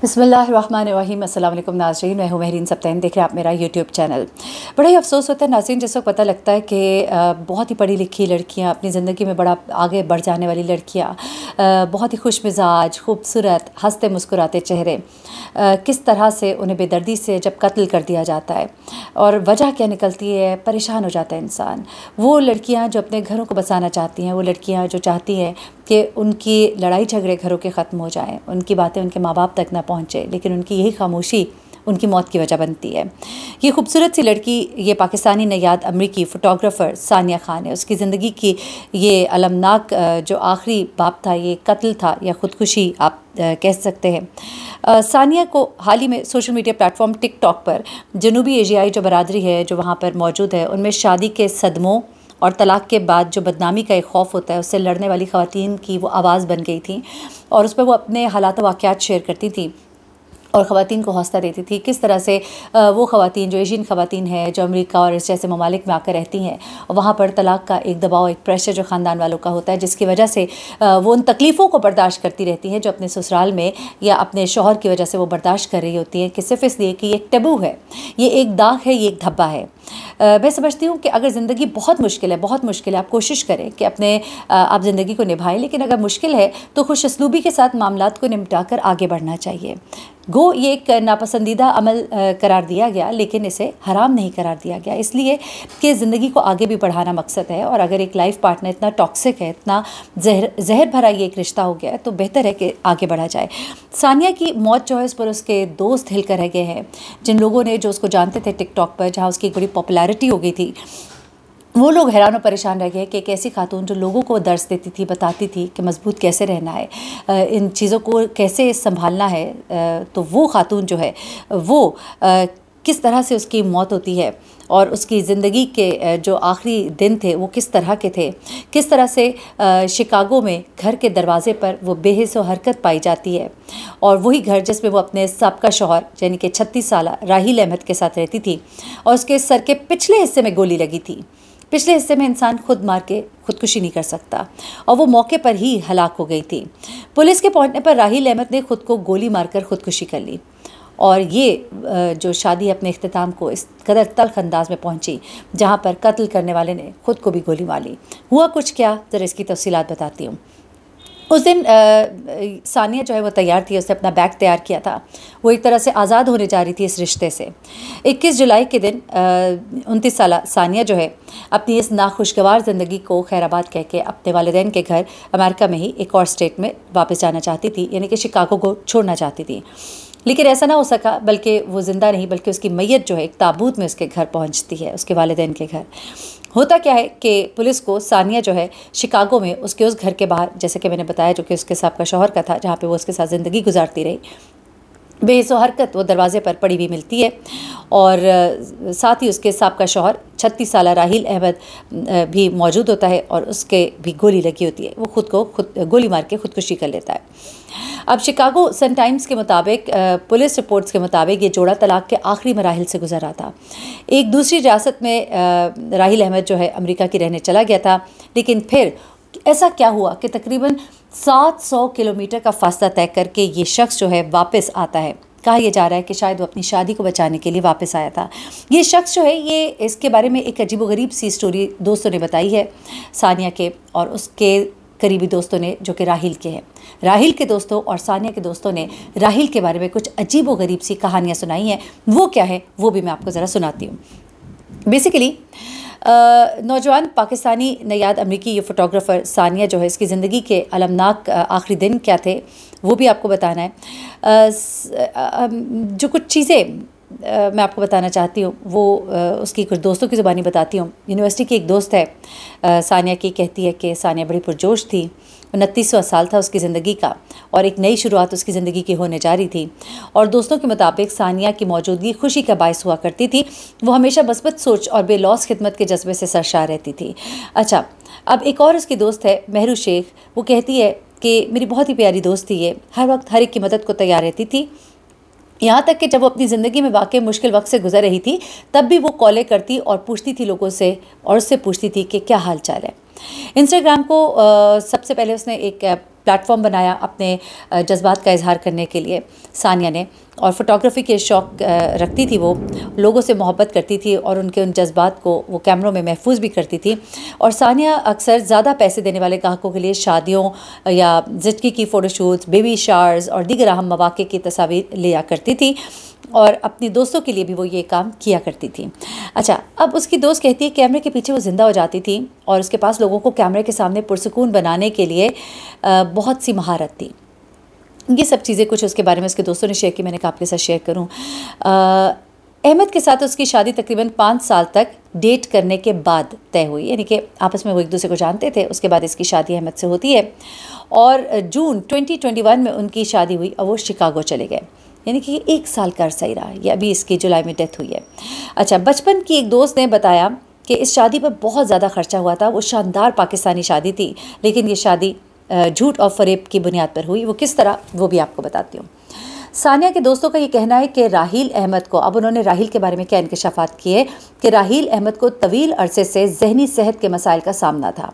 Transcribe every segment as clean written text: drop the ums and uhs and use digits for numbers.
बिस्मिल्लाहिर्रहमानिर्रहीम। अस्सलाम वालेकुम नाज़रीन, मैं हूँ महरीन सब्तैन, देख रहे हैं आप मेरा यूट्यूब चैनल। बड़ा ही अफसोस होता है नाज़रीन जिस वक्त पता लगता है कि बहुत ही पढ़ी लिखी लड़कियाँ, अपनी ज़िंदगी में बड़ा आगे बढ़ जाने वाली लड़कियाँ, बहुत ही खुश मिजाज, खूबसूरत, हंसते मुस्कुराते चेहरे, किस तरह से उन्हें बेदर्दी से जब कत्ल कर दिया जाता है और वजह क्या निकलती है, परेशान हो जाता है इंसान। वो लड़कियाँ जो अपने घरों को बसाना चाहती हैं, वो लड़कियाँ जो चाहती हैं कि उनकी लड़ाई झगड़े घरों के ख़त्म हो जाएं, उनकी बातें उनके माँ बाप तक ना पहुँचे, लेकिन उनकी यही खामोशी उनकी मौत की वजह बनती है। ये खूबसूरत सी लड़की, ये पाकिस्तानी नयाद अमरीकी फ़ोटोग्राफ़र सानिया खान है। उसकी ज़िंदगी की ये अलमनाक जो आखिरी बाप था, ये कत्ल था या ख़ुदकुशी आप कह सकते हैं। सानिया को हाल ही में सोशल मीडिया प्लेटफॉर्म टिकटॉक पर जनूबी एशियाई जो बरादरी है जो वहाँ पर मौजूद है, उनमें शादी के सदमों और तलाक़ के बाद जो बदनामी का एक खौफ होता है, उससे लड़ने वाली ख़वातीन की वो आवाज़ बन गई थी और उस पर वो अपने हालात वाक़यात शेयर करती थी और ख़वातीन को हौसला देती थी। किस तरह से वो ख़वातीन जो एशियन ख़वातीन हैं, जो अमेरिका और इस जैसे ममालिक में आकर रहती हैं, वहाँ पर तलाक़ का एक दबाव, एक प्रेशर जो ख़ानदान वालों का होता है, जिसकी वजह से वो उन तकलीफ़ों को बर्दाश्त करती रहती हैं जो अपने ससुराल में या अपने शौहर की वजह से वो बर्दाश्त कर रही होती हैं, कि सिर्फ़ इसलिए कि ये एक टैबू है, ये एक दाग है, ये एक धब्बा है। मैं समझती हूँ कि अगर ज़िंदगी बहुत मुश्किल है, बहुत मुश्किल है, आप कोशिश करें कि अपने आप ज़िंदगी को निभाएं, लेकिन अगर मुश्किल है तो खुश असलूबी के साथ मामलात को निपटा कर आगे बढ़ना चाहिए। गो ये एक नापसंदीदा अमल करार दिया गया, लेकिन इसे हराम नहीं करार दिया गया, इसलिए कि ज़िंदगी को आगे भी बढ़ाना मकसद है। और अगर एक लाइफ पार्टनर इतना टॉक्सिक है, इतना जहर भरा ये एक रिश्ता हो गया है, तो बेहतर है कि आगे बढ़ा जाए। सानिया की मौत जो है, इस पर उसके दोस्त हिल कर रह गए हैं। जिन लोगों ने जो उसको जानते थे टिकटॉक पर, जहाँ उसकी एक बड़ी पॉपुलैरिटी हो गई थी, वो लोग हैरान और परेशान रह गए कि एक ऐसी खातून जो लोगों को दर्स देती थी, बताती थी कि मजबूत कैसे रहना है, इन चीज़ों को कैसे संभालना है, तो वो खातून जो है वो किस तरह से उसकी मौत होती है और उसकी ज़िंदगी के जो आखिरी दिन थे वो किस तरह के थे, किस तरह से शिकागो में घर के दरवाज़े पर वो बेहिस व हरकत पाई जाती है। और वही घर जिसमें वो अपने साबका शौहर यानी कि 36 साल राहील अहमद के साथ रहती थी और उसके सर के पिछले हिस्से में गोली लगी थी। पिछले हिस्से में इंसान खुद मार के खुदकुशी नहीं कर सकता और वो मौके पर ही हलाक हो गई थी। पुलिस के पहुंचने पर राहील अहमद ने खुद को गोली मारकर खुदकुशी कर ली और ये जो शादी अपने इख्तिताम को इस कदर तल्ख अंदाज में पहुंची, जहां पर कत्ल करने वाले ने खुद को भी गोली मारी। हुआ कुछ क्या, ज़रा इसकी तफसीलात बताती हूँ। उस दिन सानिया जो है वो तैयार थी, उसने अपना बैग तैयार किया था, वो एक तरह से आज़ाद होने जा रही थी इस रिश्ते से। 21 जुलाई के दिन 29 साल सानिया जो है अपनी इस नाखुशगवार ज़िंदगी को खैराबाद कह के अपने वालिदैन के घर अमेरिका में ही एक और स्टेट में वापस जाना चाहती थी, यानी कि शिकागो को छोड़ना चाहती थी। लेकिन ऐसा ना हो सका, बल्कि वो ज़िंदा नहीं बल्कि उसकी मैयत जो है एक ताबूत में उसके घर पहुंचती है, उसके वालिदैन के घर। होता क्या है कि पुलिस को सानिया जो है शिकागो में उसके उस घर के बाहर, जैसे कि मैंने बताया, जो कि उसके साथ का शौहर का था, जहाँ पे वो उसके साथ ज़िंदगी गुजारती रही, बेहिस हरकत वो दरवाज़े पर पड़ी हुई मिलती है। और साथ ही उसके साबका शौहर 36 साल राहील अहमद भी मौजूद होता है और उसके भी गोली लगी होती है। वो खुद गोली मार के खुदकुशी कर लेता है। अब शिकागो सन टाइम्स के मुताबिक, पुलिस रिपोर्ट्स के मुताबिक, ये जोड़ा तलाक के आखिरी मराहिल से गुजरा था। एक दूसरी रियासत में राहील अहमद जो है अमेरिका की रहने चला गया था, लेकिन फिर ऐसा क्या हुआ कि तकरीबन 700 किलोमीटर का फासला तय करके ये शख्स जो है वापस आता है। कहा यह जा रहा है कि शायद वो अपनी शादी को बचाने के लिए वापस आया था। ये शख्स जो है, ये इसके बारे में एक अजीबोगरीब सी स्टोरी दोस्तों ने बताई है सानिया के और उसके करीबी दोस्तों ने, जो कि राहील के हैं। राहील के दोस्तों और सानिया के दोस्तों ने राहील के बारे में कुछ अजीबोगरीब सी कहानियाँ सुनाई हैं। वो क्या है वो भी मैं आपको ज़रा सुनाती हूँ। बेसिकली नौजवान पाकिस्तानी नयाद अमरीकी ये फ़ोटोग्राफ़र सानिया जो है, इसकी ज़िंदगी के अलमनाक आखिरी दिन क्या थे वो भी आपको बताना है। जो कुछ चीज़ें मैं आपको बताना चाहती हूँ वो उसकी कुछ दोस्तों की ज़ुबानी बताती हूँ। यूनिवर्सिटी की एक दोस्त है सानिया की, कहती है कि सानिया बड़ी पुरजोश थी। 29वां साल था उसकी ज़िंदगी का और एक नई शुरुआत उसकी ज़िंदगी की होने जा रही थी। और दोस्तों के मुताबिक सानिया की मौजूदगी खुशी का बायस हुआ करती थी। वो हमेशा मस्बत सोच और बेलौस खिदमत के जज्बे से सरशार रहती थी। अच्छा, अब एक और उसकी दोस्त है महरू शेख। वो कहती है कि मेरी बहुत ही प्यारी दोस्त थी, ये हर वक्त हर एक की मदद को तैयार रहती थी। यहाँ तक कि जब वो अपनी ज़िंदगी में वाकई मुश्किल वक्त से गुजर रही थी, तब भी वो कॉलें करती और पूछती थी लोगों से, और उससे पूछती थी कि क्या हाल चाल है। इंस्टाग्राम को सबसे पहले उसने एक प्लेटफॉर्म बनाया अपने जज्बात का इजहार करने के लिए सानिया ने, और फ़ोटोग्राफ़ी के शौक़ रखती थी, वो लोगों से मोहब्बत करती थी और उनके उन जज्बात को वो कैमरों में महफूज भी करती थी। और सानिया अक्सर ज़्यादा पैसे देने वाले ग्राहकों के लिए शादियों या ज़िंदगी की फ़ोटोशूट्स, बेबी शावर्स और दीगर अहम मौक़े की तस्वीर लिया करती थी, और अपनी दोस्तों के लिए भी वो ये काम किया करती थी। अच्छा, अब उसकी दोस्त कहती है कैमरे के पीछे वो ज़िंदा हो जाती थी और उसके पास लोगों को कैमरे के सामने पुरसुकून बनाने के लिए बहुत सी महारत थी। ये सब चीज़ें कुछ उसके बारे में उसके दोस्तों ने शेयर की, मैंने कहा आपके साथ शेयर करूं। अहमद के साथ उसकी शादी तकरीबन 5 साल तक डेट करने के बाद तय हुई, यानी कि आपस में वो एक दूसरे को जानते थे। उसके बाद इसकी शादी अहमद से होती है और जून 2021 में उनकी शादी हुई और वो शिकागो चले गए, यानी कि 1 साल का अरसा ही रहा। ये अभी इसकी जुलाई में डेथ हुई है। अच्छा, बचपन की एक दोस्त ने बताया कि इस शादी पर बहुत ज़्यादा खर्चा हुआ था। वो शानदार पाकिस्तानी शादी थी, लेकिन ये शादी झूठ और फरेब की बुनियाद पर हुई। वो किस तरह, वो भी आपको बताती हूँ। सानिया के दोस्तों का ये कहना है कि राहील अहमद को, अब उन्होंने राहील के बारे में क्या इंकशाफात किए कि राहील अहमद को तवील अरसे से ज़हनी सेहत के मसाइल का सामना था।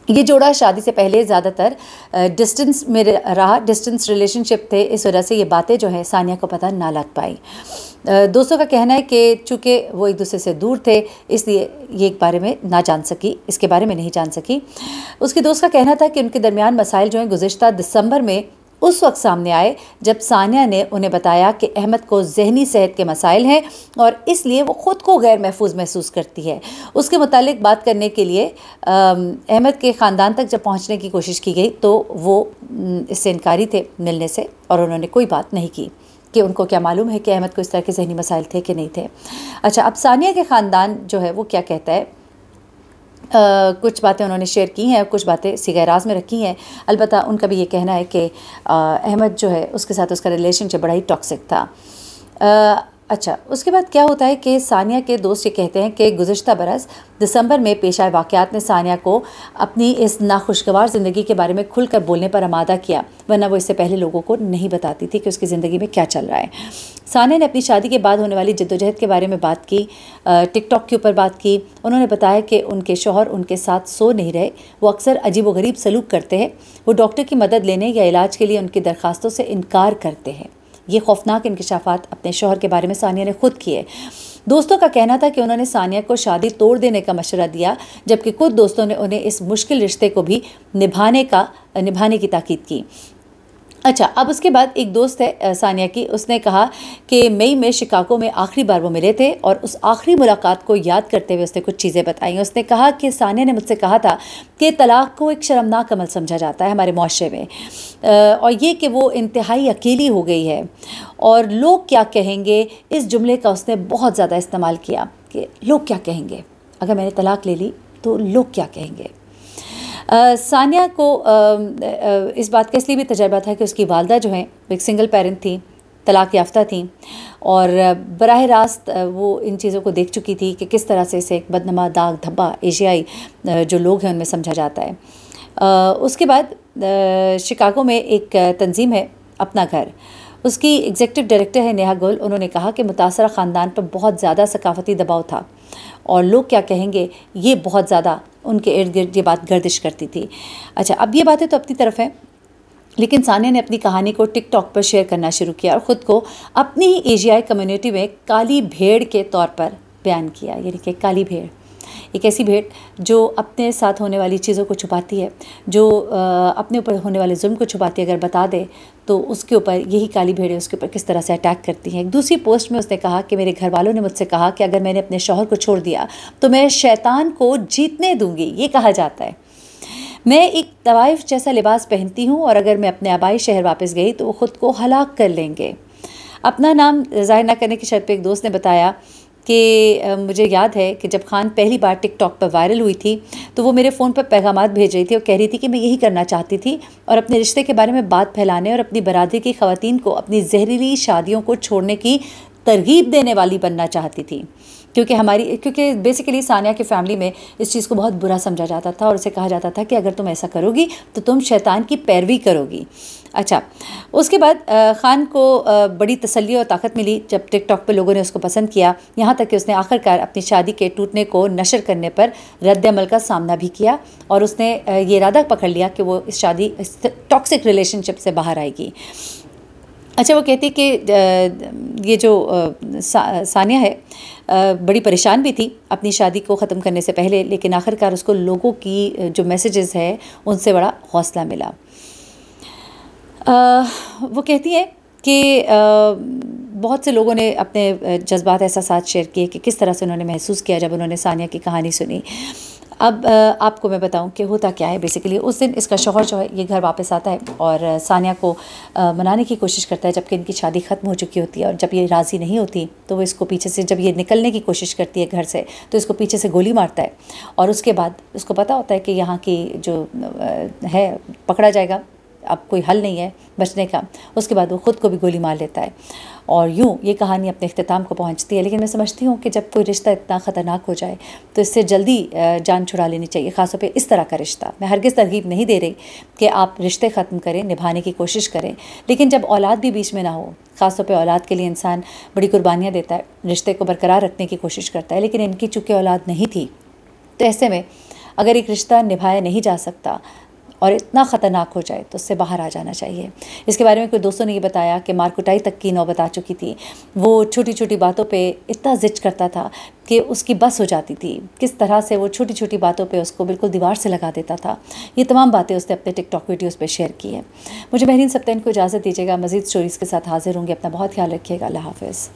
ये जोड़ा शादी से पहले ज़्यादातर डिस्टेंस में रहा, डिस्टेंस रिलेशनशिप थे, इस वजह से ये बातें जो है सानिया को पता ना लग पाई। दोस्तों का कहना है कि चूँकि वो एक दूसरे से दूर थे, इसलिए ये एक बारे में ना जान सकी, इसके बारे में नहीं जान सकी। उसकी दोस्त का कहना था कि उनके दरमियान मसाइल जो हैं गुज़िश्ता दिसंबर में उस वक्त सामने आए जब सानिया ने उन्हें बताया कि अहमद को ज़हनी सेहत के मसाइल हैं और इसलिए वो ख़ुद को गैर महफूज महसूस करती है। उसके मुतालिक बात करने के लिए अहमद के ख़ानदान तक जब पहुंचने की कोशिश की गई तो वो इससे इनकारी थे मिलने से, और उन्होंने कोई बात नहीं की कि उनको क्या मालूम है कि अहमद को इस तरह के ज़हनी मसाइल थे कि नहीं थे। अच्छा, अब सानिया के ख़ानदान जो है वो क्या कहता है, कुछ बातें उन्होंने शेयर की हैं, कुछ बातें सिगराज में रखी हैं। अलबत्ता उनका भी ये कहना है कि अहमद जो है उसके साथ उसका रिलेशनशिप बड़ा ही टॉक्सिक था। अच्छा, उसके बाद क्या होता है कि सानिया के दोस्त ये कहते हैं कि गुज़िश्ता बरस दिसंबर में पेश आए वाक़यात ने सानिया को अपनी इस नाखुशगवार ज़िंदगी के बारे में खुलकर बोलने पर आमादा किया, वरना वो इससे पहले लोगों को नहीं बताती थी कि उसकी ज़िंदगी में क्या चल रहा है। सानिया ने अपनी शादी के बाद होने वाली जद्दोजहद के बारे में बात की, टिकटॉक के ऊपर बात की। उन्होंने बताया कि उनके शौहर उनके साथ सो नहीं रहे, वो अक्सर अजीब व गरीब सलूक करते हैं, वो डॉक्टर की मदद लेने या इलाज के लिए उनकी दरख्वास्तों से इनकार करते हैं। ये खौफनाक इंकशाफात अपने शौहर के बारे में सानिया ने खुद किए। दोस्तों का कहना था कि उन्होंने सानिया को शादी तोड़ देने का मशवरा दिया, जबकि खुद दोस्तों ने उन्हें इस मुश्किल रिश्ते को भी निभाने की ताकीद की। अच्छा, अब उसके बाद एक दोस्त है सानिया की, उसने कहा कि मई में शिकागो में आखिरी बार वो मिले थे और उस आखिरी मुलाकात को याद करते हुए उसने कुछ चीज़ें बताई। उसने कहा कि सानिया ने मुझसे कहा था कि तलाक़ को एक शर्मनाक अमल समझा जाता है हमारे माशरे में, और ये कि वो इंतहाई अकेली हो गई है और लोग क्या कहेंगे, इस जुमले का उसने बहुत ज़्यादा इस्तेमाल किया कि लोग क्या कहेंगे, अगर मैंने तलाक़ ले ली तो लोग क्या कहेंगे। सानिया को इस बात का इसलिए भी तजर्बा था कि उसकी वालदा जो हैं वो एक सिंगल पेरेंट थी, तलाक़ याफ्ता थी, और बराह रास्त वो इन चीज़ों को देख चुकी थी कि किस तरह से इसे एक बदनमा, दाग धब्बा एशियाई जो लोग हैं उनमें समझा जाता है। उसके बाद शिकागो में एक तंजीम है अपना घर, उसकी एग्जीक्यूटिव डायरेक्टर है नेहा गुल। उन्होंने कहा कि मुतासरा ख़ानदान पर बहुत ज़्यादा सकाफ़ती दबाव था और लोग क्या कहेंगे ये बहुत ज़्यादा उनके इर्द गिर्द ये बात गर्दिश करती थी। अच्छा, अब ये बातें तो अपनी तरफ हैं, लेकिन सानिया ने अपनी कहानी को टिकटॉक पर शेयर करना शुरू किया और ख़ुद को अपनी ही एशियाई कम्युनिटी में काली भेड़ के तौर पर बयान किया। यानी कि काली भेड़, एक ऐसी भेड़ जो अपने साथ होने वाली चीज़ों को छुपाती है, जो अपने ऊपर होने वाले जुल्म को छुपाती है। अगर बता दे तो उसके ऊपर यही काली भेड़ें उसके ऊपर किस तरह से अटैक करती हैं। एक दूसरी पोस्ट में उसने कहा कि मेरे घर वालों ने मुझसे कहा कि अगर मैंने अपने शौहर को छोड़ दिया तो मैं शैतान को जीतने दूंगी। ये कहा जाता है मैं एक तवाइफ जैसा लिबास पहनती हूँ और अगर मैं अपने आबाई शहर वापस गई तो वो ख़ुद को हलाक कर लेंगे। अपना नाम ज़ाहिर न करने की शर्त पे एक दोस्त ने बताया कि मुझे याद है कि जब खान पहली बार टिकटॉक पर वायरल हुई थी तो वो मेरे फ़ोन पर पैगामात भेज रही थी और कह रही थी कि मैं यही करना चाहती थी और अपने रिश्ते के बारे में बात फैलाने और अपनी बरादरी की ख़वातीन को अपनी जहरीली शादियों को छोड़ने की तरगीब देने वाली बनना चाहती थी। क्योंकि बेसिकली सानिया की फ़ैमिली में इस चीज़ को बहुत बुरा समझा जाता था और उसे कहा जाता था कि अगर तुम ऐसा करोगी तो तुम शैतान की पैरवी करोगी। अच्छा, उसके बाद ख़ान को बड़ी तसल्ली और ताकत मिली जब टिकटॉक पे लोगों ने उसको पसंद किया, यहाँ तक कि उसने आखिरकार अपनी शादी के टूटने को नशर करने पर रद्द-ए-अमल का सामना भी किया और उसने ये इरादा पकड़ लिया कि वो इस टॉक्सिक रिलेशनशिप से बाहर आएगी। अच्छा, वो कहती कि ये जो सानिया है बड़ी परेशान भी थी अपनी शादी को ख़त्म करने से पहले, लेकिन आखिरकार उसको लोगों की जो मैसेजेस है उनसे बड़ा हौसला मिला। वो कहती है कि बहुत से लोगों ने अपने जज्बात एहसासात शेयर किए कि किस तरह से उन्होंने महसूस किया जब उन्होंने सानिया की कहानी सुनी। अब आपको मैं बताऊं कि होता क्या है। बेसिकली उस दिन इसका शौहर जो है ये घर वापस आता है और सानिया को मनाने की कोशिश करता है, जबकि इनकी शादी ख़त्म हो चुकी होती है। और जब ये राज़ी नहीं होती तो वो इसको पीछे से, जब ये निकलने की कोशिश करती है घर से, तो इसको पीछे से गोली मारता है। और उसके बाद उसको पता होता है कि यहाँ की जो है पकड़ा जाएगा, अब कोई हल नहीं है बचने का। उसके बाद वो ख़ुद को भी गोली मार लेता है और यूँ ये कहानी अपने इख्तिताम को पहुंचती है। लेकिन मैं समझती हूँ कि जब कोई रिश्ता इतना ख़तरनाक हो जाए तो इससे जल्दी जान छुड़ा लेनी चाहिए, ख़ासतौर पे इस तरह का रिश्ता। मैं हरगिज़ तरगीब नहीं दे रही कि आप रिश्ते ख़त्म करें, निभाने की कोशिश करें, लेकिन जब औलाद भी बीच में ना हो, ख़ासतौर पे औलाद के लिए इंसान बड़ी कुर्बानियाँ देता है, रिश्ते को बरकरार रखने की कोशिश करता है। लेकिन इनकी चूँकि औलाद नहीं थी, तो ऐसे में अगर एक रिश्ता निभाया नहीं जा सकता और इतना ख़तरनाक हो जाए तो उससे बाहर आ जाना चाहिए। इसके बारे में कोई दोस्तों ने ये बताया कि मारकुटाई तक की नौबत आ चुकी थी। वो छोटी छोटी बातों पे इतना ज़िद करता था कि उसकी बस हो जाती थी। किस तरह से वो छोटी छोटी बातों पे उसको बिल्कुल दीवार से लगा देता था। ये तमाम बातें उसने अपने टिकटॉक वीडियोज़ पे शेयर की हैं। मुझे महरीन सब्तैन को इजाज़त दीजिएगा। मज़ीद स्टोरीज़ के साथ हाजिर होंगे। अपना बहुत ख्याल रखिएगा। अल्लाह हाफ़िज़।